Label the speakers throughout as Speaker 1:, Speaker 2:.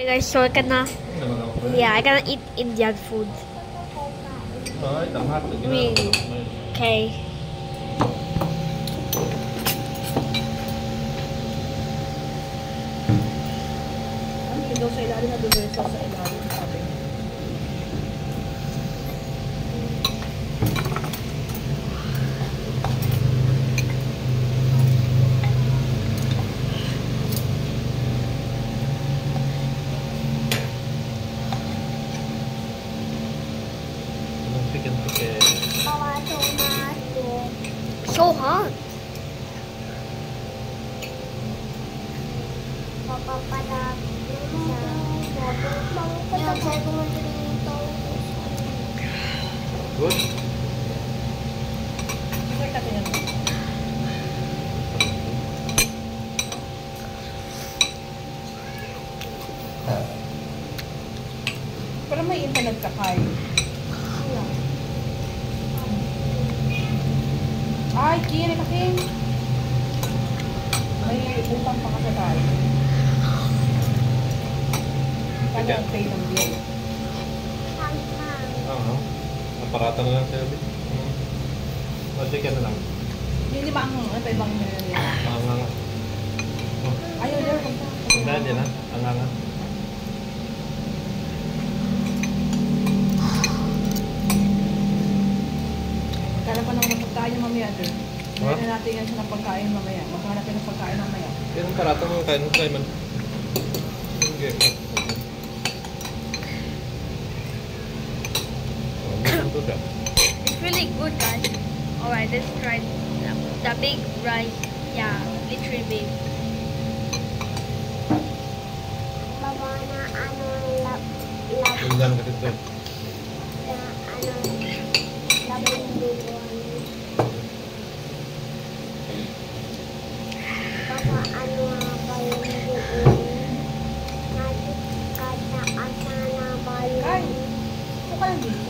Speaker 1: Guys, so I cannot eat Indian food. Really? Okay.
Speaker 2: Daw sa ilalim na doon sa ilalim sabi.
Speaker 1: So hot.
Speaker 3: Good.
Speaker 2: Pero may internet ka kayo. Ay, kiri ka King. May utang pa ka sa tayo. Kaya pay ng bill.
Speaker 3: Parata na lang sa'yo, Bit. O, chicken na lang.
Speaker 2: Yun di ba ang ibang meron yan?
Speaker 3: Anganga.
Speaker 2: Ayaw, there.
Speaker 3: Dahil yan, ha? Anganga.
Speaker 2: Kala pa naman pagkain yung mamaya, there.
Speaker 3: Huh?
Speaker 2: Kaya natin yan siya ng pagkain mamaya. Maghanap yan ng pagkain mamaya.
Speaker 3: Yan ang parata mo kain mo, Simon. Okay.
Speaker 1: It's really good, guys. Alright, let's try the big rice. Yeah, literally big.
Speaker 3: Tingnan ka dito.
Speaker 2: Ay, ito ka lang dito.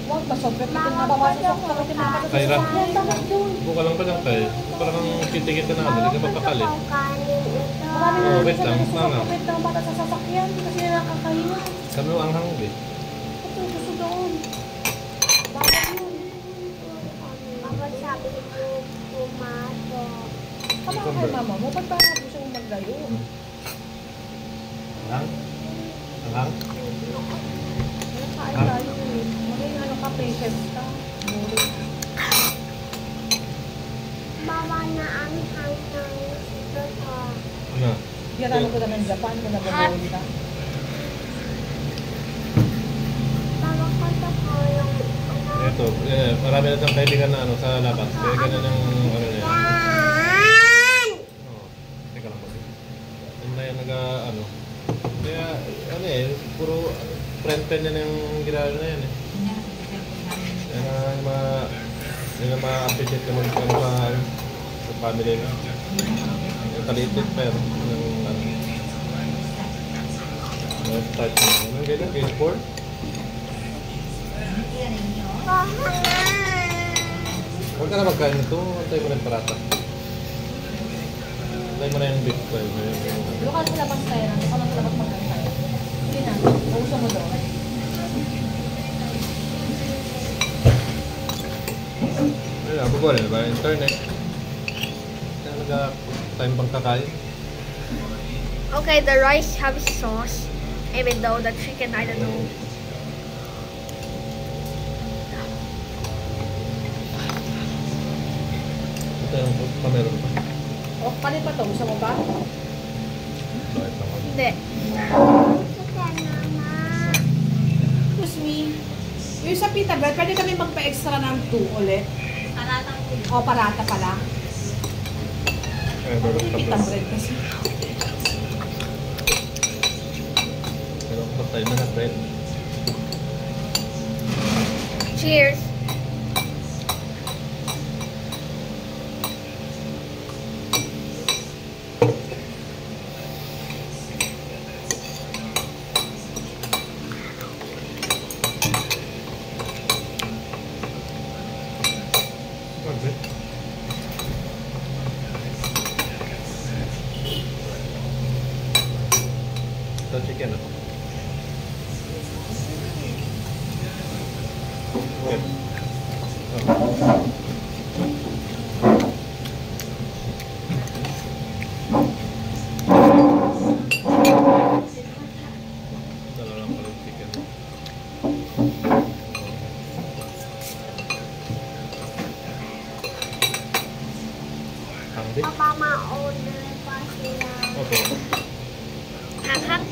Speaker 2: Huwag masopret na kung napapasok sa kapatid mga kapatid.
Speaker 3: Kaya,
Speaker 2: Yan,
Speaker 3: buka lang pa lang tayo. Buka lang ang kitikita na ano, hindi ka magpakalit.
Speaker 2: marami na
Speaker 3: wait lang, mama.
Speaker 2: Wait lang, bata sa sasakyan kasi nakakahiya.
Speaker 3: Kami ang anghang, Bit.
Speaker 2: Ito, gusto doon. Bawal yun.
Speaker 4: Bakit sabi mo pumato?
Speaker 2: Tama ka kay mama mo, ba't parang gusto mong maglayo?
Speaker 3: Anghang? Anghang?
Speaker 2: Kain tayo eh. Maging ano ka, patience ka. Boring.
Speaker 4: Bawa na ang hanggang ito ko.
Speaker 3: Ano?
Speaker 2: Yan ko naman Japan kung nababawin ka.
Speaker 4: Bawa ko sa ko yung
Speaker 3: Ito, marami na siyang kaibigan na ano, sa labas. Kaya ganun yung ano niya.
Speaker 4: yan!
Speaker 3: Oo. Teka lang kasi. Ano na yan ano. Kaya, ano puro friend-friend yan yung ginagawa na yan eh. Yan na ma-appreciate naman sa family na. Yung kalitit pa yan. Yung ano. Start na. Anong ganyan? Grade 4? Huwag ka na magkain nito. Antay mo na yung parata. Antay mo na yung beef fry.
Speaker 2: Lukan sa labas tayo. Lukan sa labas magkain tayo. Hindi na. Pausa mo doon.
Speaker 3: Ayun, ako rin ba? Internet. Kaya nag-time pang kakain.
Speaker 1: Okay, the rice have sauce. Even though the chicken, I don't know.
Speaker 3: Ito yung pameron pa.
Speaker 2: O, panin pa to? Gusto mo ba?
Speaker 3: Bakit ako?
Speaker 1: Hindi.
Speaker 2: Excuse me. Yung sa pita bread, pwede kami magpa-extra ng 2 ulit.
Speaker 4: Paratang ko.
Speaker 2: O, parata pala.
Speaker 3: Ayun, burger
Speaker 2: Yung
Speaker 3: top
Speaker 2: pita
Speaker 3: lang.
Speaker 2: bread kasi.
Speaker 3: Pero kapag tayo na bread.
Speaker 1: Cheers.
Speaker 3: Ito chicken, ah. Okay. Dala lang pala yung chicken. Hungry?
Speaker 4: Papa, ma-order pa sila.
Speaker 3: Opo.
Speaker 1: Hang-hang.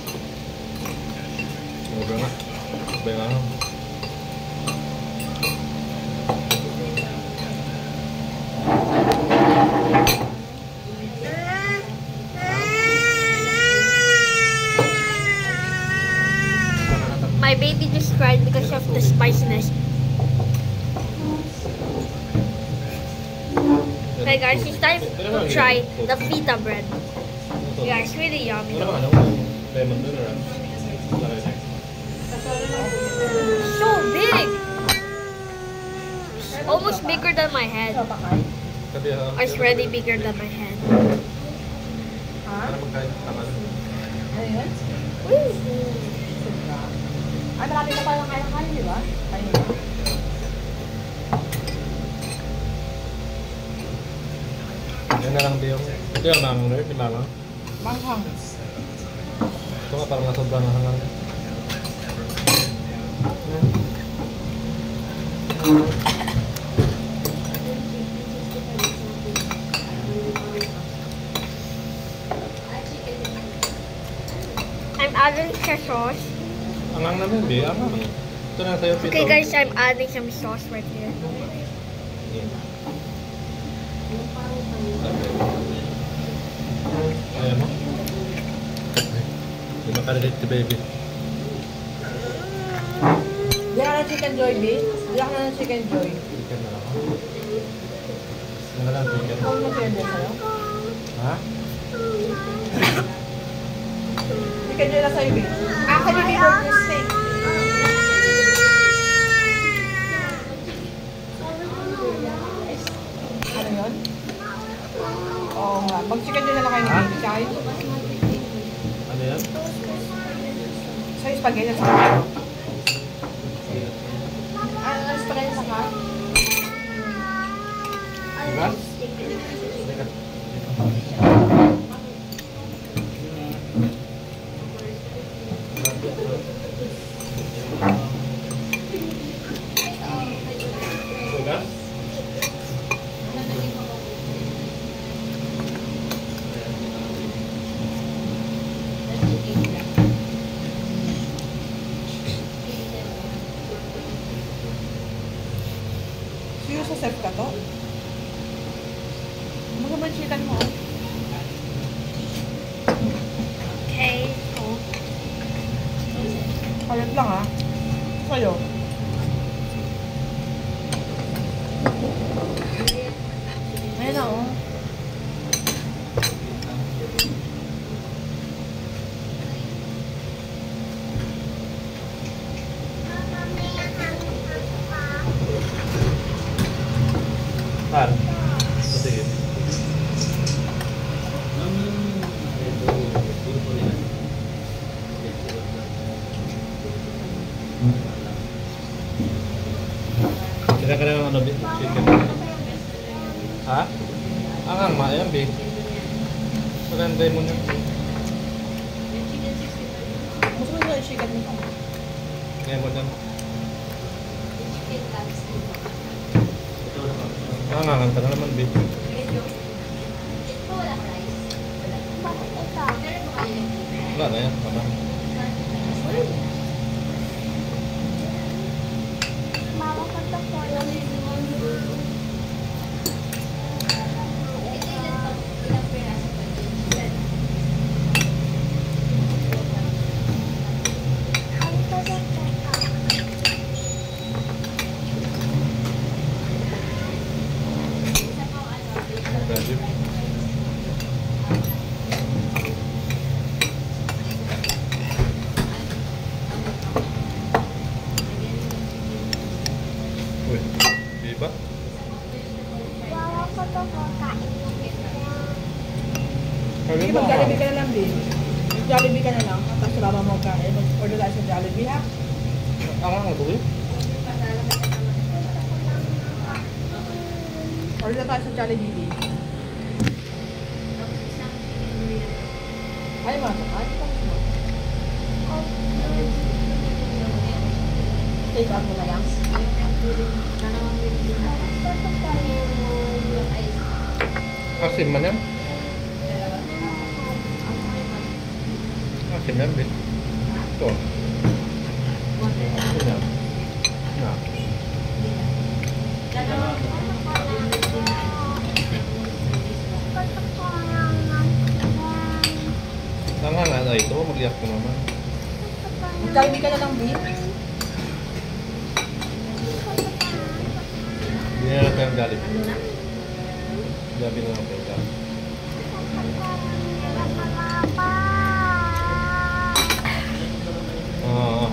Speaker 3: Order na. Sabay na lang.
Speaker 1: My baby just cried because of the spiciness. Okay guys, it's time to try the feta bread. Yeah, it's really yummy.
Speaker 3: Ano ba? Ano? Lemon doon or ano? Lagay na.
Speaker 1: So big! Almost bigger than my head.
Speaker 3: Kasi,
Speaker 1: It's really bigger than my head.
Speaker 3: Para magkain. Tama na.
Speaker 2: Ano yun? Ay, marami na palang kaya-kaya, di ba? Kaya na.
Speaker 3: Yan na lang din yung... Ito yung mangang nerd, di mangang.
Speaker 2: Manghang.
Speaker 3: Ito nga parang nasobrang na hangang.
Speaker 1: I'm adding some sauce.
Speaker 3: Angang naman, di. Angang. Ito na sa'yo, Pito.
Speaker 1: Okay guys, I'm adding some sauce right here.
Speaker 3: Ayan mo. Hindi makarelate si baby.
Speaker 2: Diyan ka ng chicken joy, B? Diyan ka ng chicken joy.
Speaker 3: Chicken na lang. Yan na lang chicken.
Speaker 2: Ako mo chicken joy sa'yo?
Speaker 3: Ha?
Speaker 2: Chicken joy lang sa'yo, B. Ako ni B burger steak. Ano yun? Oo nga. Mag-chicken joy na lang kayo ni
Speaker 3: Ha?
Speaker 2: baby. Tsaka yun.
Speaker 3: Ano yan?
Speaker 2: Sa'yo spaghetti at saka. Ano spaghetti at saka?
Speaker 3: Diba? Diba?
Speaker 2: Sino sa chef ka to? Mga ba chicken mo?
Speaker 1: Okay. Oh.
Speaker 2: Kalat lang ha. Sa'yo. Ayun na oh.
Speaker 3: Saan? Sige. Kaya ka ng ano, chicken. Ha? Angang ma, yan, B. Maganda mo na.
Speaker 2: Gusto mo yung chicken mo?
Speaker 3: Kaya mo na. Angangan ka na naman, B.
Speaker 4: Bakit ito?
Speaker 3: Wala na yan, tama.
Speaker 4: Mama, pagka po yung
Speaker 3: Grabe. Uy, di ba?
Speaker 4: Wawa ko to kakain.
Speaker 2: Sige, magkalabig ka na lang, B. Jollibee ka na lang. Tapos sa baba mo ka. Mag-order tayo sa Jollibee ha.
Speaker 3: Ang ito eh.
Speaker 2: Order tayo sa Jollibee. Ay, masok. Ay, masok. Take out mo na lang.
Speaker 3: Asim man yan? Asim yan, Bill. Ito. Asim yan. Na. Tama nga na ito, mag-iyak ko naman.
Speaker 2: Jollibee ka na lang, B.
Speaker 3: Hindi na lang tayong Jollibee. Jollibee na lang tayong Jollibee. Oo.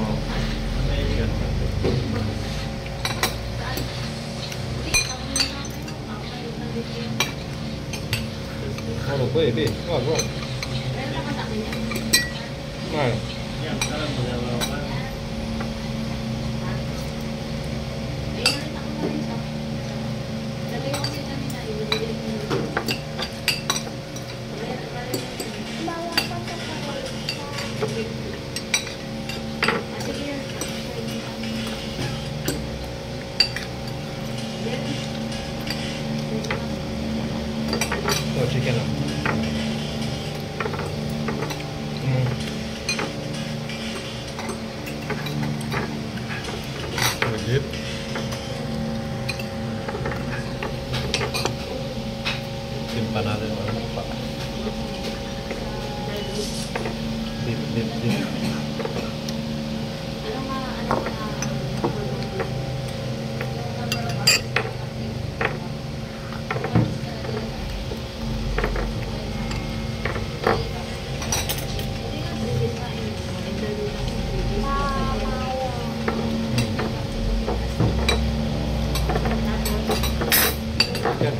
Speaker 3: Ano po eh, B? Wag. Ay. Ito, chicken lang. Legit. Simpan natin mga pa. Dip. Yan.